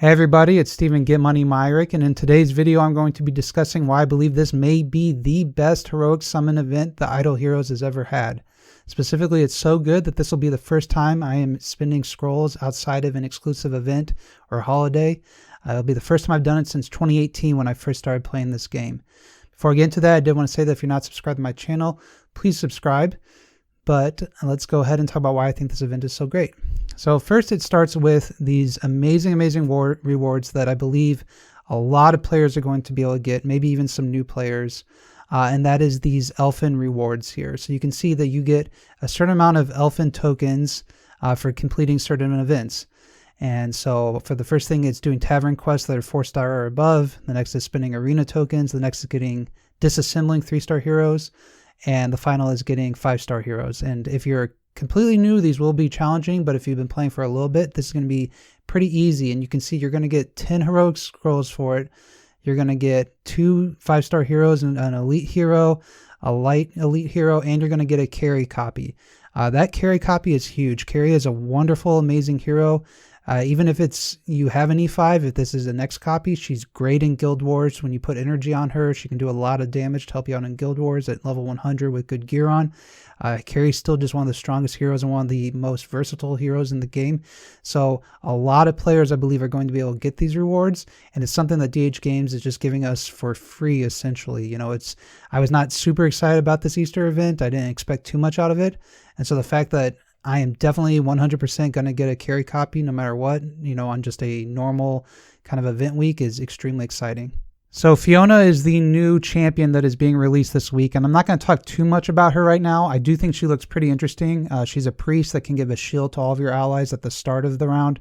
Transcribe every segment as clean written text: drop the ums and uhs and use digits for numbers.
Hey everybody, it's Steven GetMoneyMyrick, and in today's video I'm going to be discussing why I believe this may be the best heroic summon event the Idle Heroes has ever had. Specifically, it's so good that this will be the first time I am spending scrolls outside of an exclusive event or holiday. It'll be the first time I've done it since 2018 when I first started playing this game. Before I get into that, I did want to say that if you're not subscribed to my channel, please subscribe. But let's go ahead and talk about why I think this event is so great. So first, it starts with these amazing rewards that I believe a lot of players are going to be able to get, maybe even some new players, and that is these elfin rewards here. So you can see that you get a certain amount of elfin tokens for completing certain events. And so for the first thing, it's doing tavern quests that are 4-star or above. The next is spending arena tokens. The next is getting disassembling 3-star heroes. And the final is getting 5-star heroes. And if you're completely new, these will be challenging, but if you've been playing for a little bit, this is going to be pretty easy. And you can see you're going to get 10 heroic scrolls for it. You're going to get 2 5-star heroes and an elite hero, a light elite hero, and you're going to get a Carrie copy. That Carrie copy is huge. Carrie is a wonderful, amazing hero. Even if you have an E5, if this is the next copy, she's great in Guild Wars. When you put energy on her, she can do a lot of damage to help you out in Guild Wars at level 100 with good gear on. Carrie's still just one of the strongest heroes and one of the most versatile heroes in the game. So a lot of players, I believe, are going to be able to get these rewards, and it's something that DH Games is just giving us for free, essentially. You know, I was not super excited about this Easter event. I didn't expect too much out of it, and so the fact that I am definitely 100% going to get a Carrie copy no matter what, you know, on just a normal kind of event week is extremely exciting. So Fiona is the new champion that is being released this week, and I'm not going to talk too much about her right now. I do think she looks pretty interesting. She's a priest that can give a shield to all of your allies at the start of the round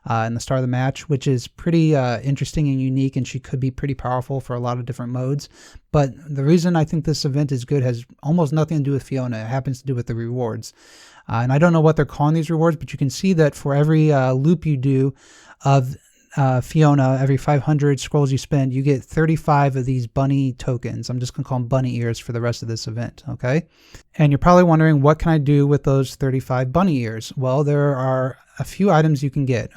and the start of the match, which is pretty interesting and unique, and she could be pretty powerful for a lot of different modes. But the reason I think this event is good has almost nothing to do with Fiona. It happens to do with the rewards. And I don't know what they're calling these rewards, but you can see that for every loop you do of Fiona, every 500 scrolls you spend, you get 35 of these bunny tokens. I'm just going to call them bunny ears for the rest of this event, okay? And you're probably wondering, what can I do with those 35 bunny ears? Well, there are a few items you can get.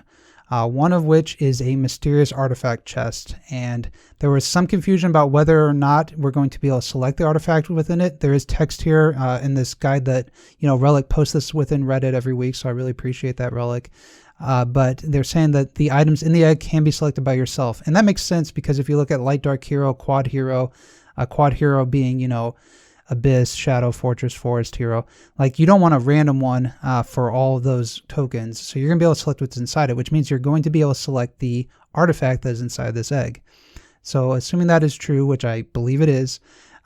One of which is a mysterious artifact chest, and there was some confusion about whether or not we're going to be able to select the artifact within it. There is text here in this guide that, you know, Relic posts this within Reddit every week, so I really appreciate that, Relic. But they're saying that the items in the egg can be selected by yourself, and that makes sense because if you look at Light Dark Hero, Quad Hero, Quad Hero being, you know, Abyss, Shadow, Fortress, Forest Hero. Like, you don't want a random one for all of those tokens. So you're going to be able to select what's inside it, which means you're going to be able to select the artifact that is inside this egg. So assuming that is true, which I believe it is,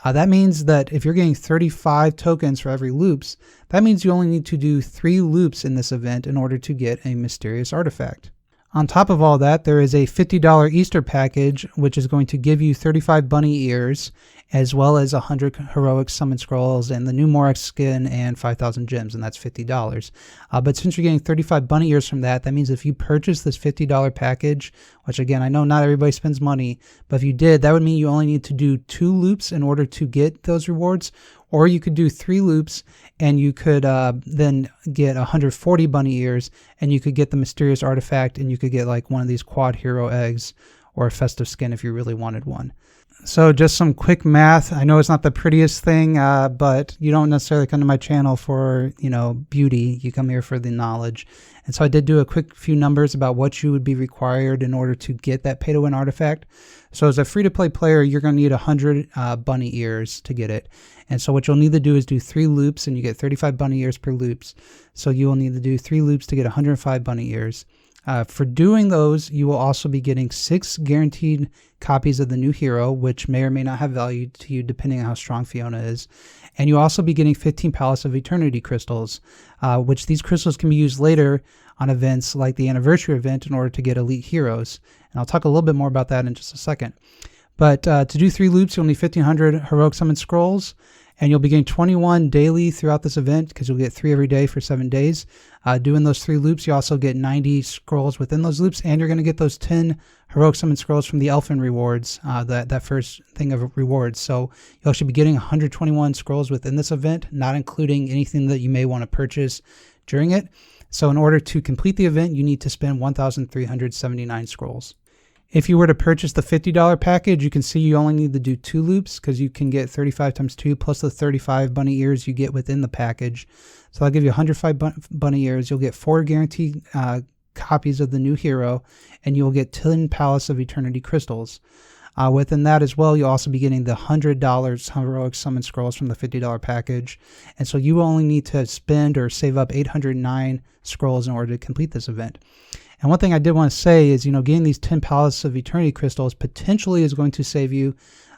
that means that if you're getting 35 tokens for every loops, that means you only need to do 3 loops in this event in order to get a mysterious artifact. On top of all that, there is a $50 Easter package, which is going to give you 35 bunny ears, as well as 100 heroic summon scrolls and the new Morx skin and 5,000 gems, and that's $50. But since you're getting 35 bunny ears from that, that means if you purchase this $50 package, which again, I know not everybody spends money, but if you did, that would mean you only need to do 2 loops in order to get those rewards, or you could do 3 loops and you could then get 140 bunny ears and you could get the mysterious artifact and you could get like one of these quad hero eggs or a festive skin if you really wanted one. So just some quick math. I know it's not the prettiest thing, but you don't necessarily come to my channel for, you know, beauty. You come here for the knowledge. And so I did do a quick few numbers about what you would be required in order to get that pay-to-win artifact. So as a free-to-play player, you're going to need 100 bunny ears to get it. And so what you'll need to do is do 3 loops, and you get 35 bunny ears per loops. So you will need to do 3 loops to get 105 bunny ears. For doing those, you will also be getting 6 guaranteed copies of the new hero, which may or may not have value to you depending on how strong Fiona is. And you'll also be getting 15 Palace of Eternity crystals, which these crystals can be used later on events like the anniversary event in order to get elite heroes. And I'll talk a little bit more about that in just a second. But to do 3 loops, you'll need 1,500 heroic summon scrolls, and you'll be getting 21 daily throughout this event because you'll get 3 every day for 7 days. Doing those 3 loops, you also get 90 scrolls within those loops, and you're going to get those 10 heroic summon scrolls from the elfin rewards, that first thing of rewards. So you'll actually be getting 121 scrolls within this event, not including anything that you may want to purchase during it. So in order to complete the event, you need to spend 1,379 scrolls. If you were to purchase the $50 package, you can see you only need to do 2 loops because you can get 35 times 2 plus the 35 bunny ears you get within the package. So that'll give you 105 bunny ears. You'll get 4 guaranteed copies of the new hero, and you'll get 10 Palace of Eternity crystals. Within that as well, you'll also be getting the $100 heroic summon scrolls from the $50 package. And so you only need to spend or save up 809 scrolls in order to complete this event. And one thing I did want to say is, getting these 10 Palace of Eternity crystals potentially is going to save you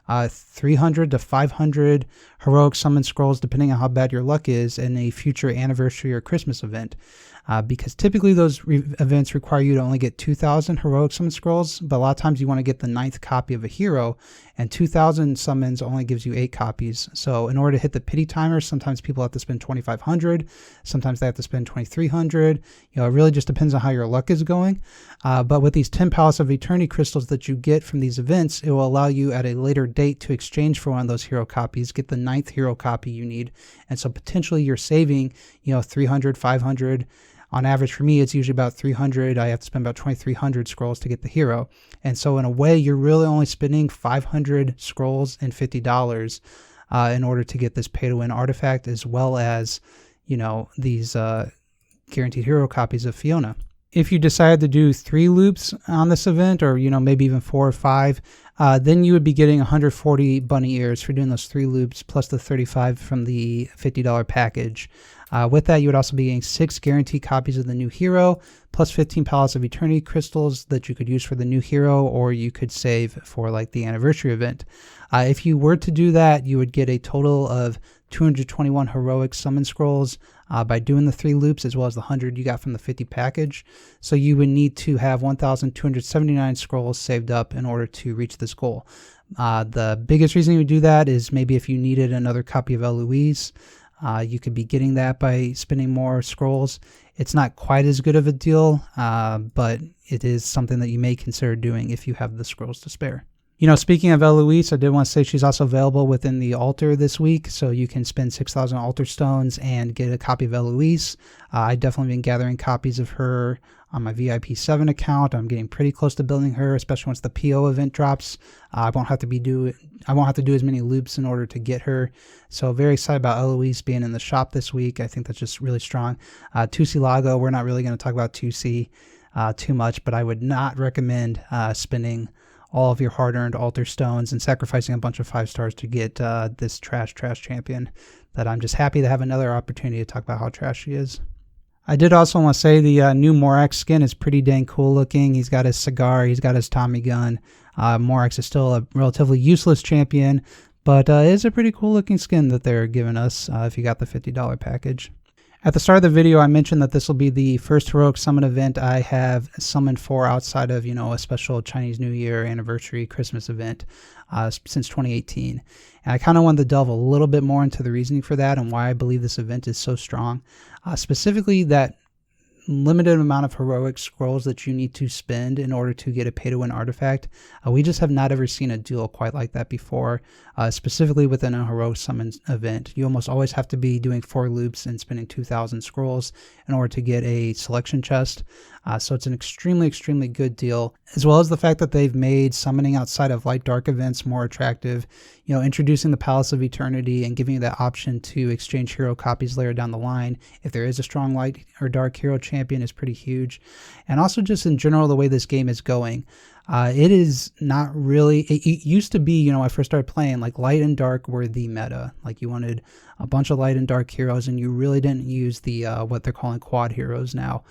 300 to 500 heroic summon scrolls, depending on how bad your luck is, in a future anniversary or Christmas event. Because typically those events require you to only get 2,000 heroic summon scrolls, but a lot of times you want to get the 9th copy of a hero, and 2,000 summons only gives you 8 copies. So in order to hit the pity timer, sometimes people have to spend 2,500, sometimes they have to spend 2,300. It really just depends on how your luck is going. But with these 10 Palace of Eternity crystals that you get from these events, it will allow you at a later date to exchange for one of those hero copies, get the 9th hero copy you need, and so potentially you're saving 300, 500. On average for me, it's usually about 300. I have to spend about 2,300 scrolls to get the hero. And so in a way, you're really only spending 500 scrolls and $50 in order to get this pay-to-win artifact, as well as, these guaranteed hero copies of Fiona. If you decide to do 3 loops on this event, or, maybe even 4 or 5, then you would be getting 140 bunny ears for doing those 3 loops, plus the 35 from the $50 package. With that, you would also be getting 6 guaranteed copies of the new hero, plus 15 Palace of Eternity crystals that you could use for the new hero, or you could save for like the anniversary event. If you were to do that, you would get a total of 221 heroic summon scrolls by doing the 3 loops, as well as the 100 you got from the 50 package. So you would need to have 1,279 scrolls saved up in order to reach this goal. The biggest reason you would do that is maybe if you needed another copy of Eloise. You could be getting that by spending more scrolls. It's not quite as good of a deal, but it is something that you may consider doing if you have the scrolls to spare. Speaking of Eloise, I did want to say she's also available within the altar this week, so you can spend 6,000 altar stones and get a copy of Eloise. I've definitely been gathering copies of her on my VIP 7 account. I'm getting pretty close to building her, especially once the PO event drops. I won't have to do as many loops in order to get her. So very excited about Eloise being in the shop this week. I think that's just really strong. Tussilago, we're not really going to talk about Tussi too much, but I would not recommend spending all of your hard-earned altar stones and sacrificing a bunch of 5 stars to get this trash champion that I'm just happy to have another opportunity to talk about how trash she is. I did also want to say the new Morx skin is pretty dang cool looking. He's got his cigar, he's got his Tommy gun. Morx is still a relatively useless champion, but it's a pretty cool looking skin that they're giving us if you got the $50 package. At the start of the video, I mentioned that this will be the first heroic summon event I have summoned for outside of, a special Chinese New Year anniversary Christmas event since 2018. And I kind of wanted to delve a little bit more into the reasoning for that and why I believe this event is so strong. Specifically that limited amount of heroic scrolls that you need to spend in order to get a pay-to-win artifact. We just have not ever seen a deal quite like that before, specifically within a heroic summon event. You almost always have to be doing 4 loops and spending 2,000 scrolls in order to get a selection chest. So it's an extremely good deal, as well as the fact that they've made summoning outside of light-dark events more attractive, introducing the Palace of Eternity and giving you that option to exchange hero copies later down the line if there is a strong light or dark hero champion is pretty huge. And also just in general, the way this game is going. It is not really, it used to be, when I first started playing, like light and dark were the meta. Like you wanted a bunch of light and dark heroes and you really didn't use the, what they're calling quad heroes now.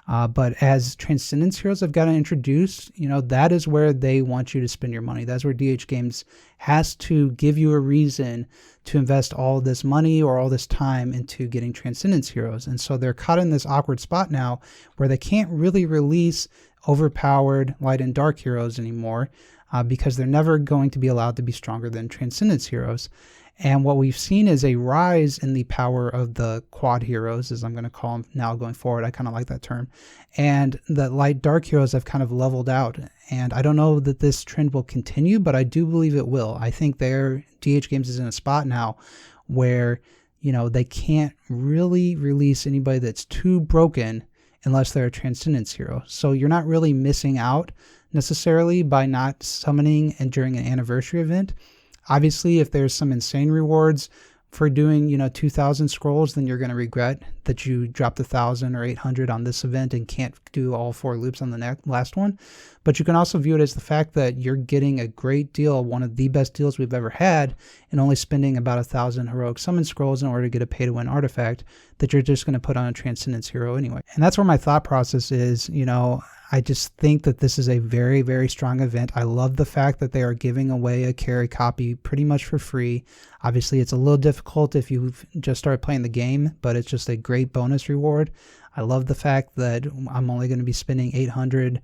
But as Transcendence heroes have gotten introduced, that is where they want you to spend your money. That's where DH Games has to give you a reason to invest all this money or all this time into getting Transcendence heroes. And so they're caught in this awkward spot now where they can't really release overpowered light and dark heroes anymore because they're never going to be allowed to be stronger than Transcendence heroes. And what we've seen is a rise in the power of the quad heroes, as I'm going to call them now going forward. I kind of like that term. And the light dark heroes have kind of leveled out. And I don't know that this trend will continue, but I do believe it will. I think DH Games is in a spot now where, they can't really release anybody that's too broken unless they're a Transcendence hero. So you're not really missing out necessarily by not summoning and during an anniversary event. Obviously, if there's some insane rewards for doing, 2,000 scrolls, then you're going to regret that you dropped 1,000 or 800 on this event and can't do all 4 loops on the last one. But you can also view it as the fact that you're getting a great deal, one of the best deals we've ever had, and only spending about 1,000 heroic summon scrolls in order to get a pay-to-win artifact that you're just going to put on a Transcendence hero anyway. And that's where my thought process is. I just think that this is a very, very strong event. I love the fact that they are giving away a Carrie copy pretty much for free. Obviously, it's a little difficult if you've just started playing the game, but it's just a great bonus reward. I love the fact that I'm only going to be spending 800,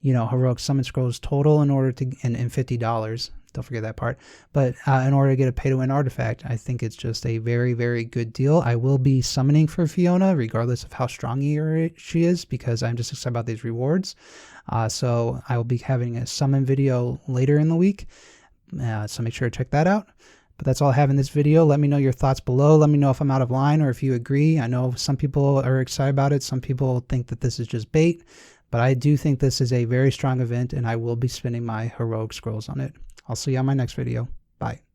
heroic summon scrolls total in order to, and $50. Don't forget that part. But in order to get a pay-to-win artifact, I think it's just a very, very good deal. I will be summoning for Fiona, regardless of how strong she is, because I'm just excited about these rewards. So I will be having a summon video later in the week. So make sure to check that out. But that's all I have in this video. Let me know your thoughts below. Let me know if I'm out of line or if you agree. I know some people are excited about it. Some people think that this is just bait. But I do think this is a very strong event, and I will be spending my heroic scrolls on it. I'll see you on my next video. Bye.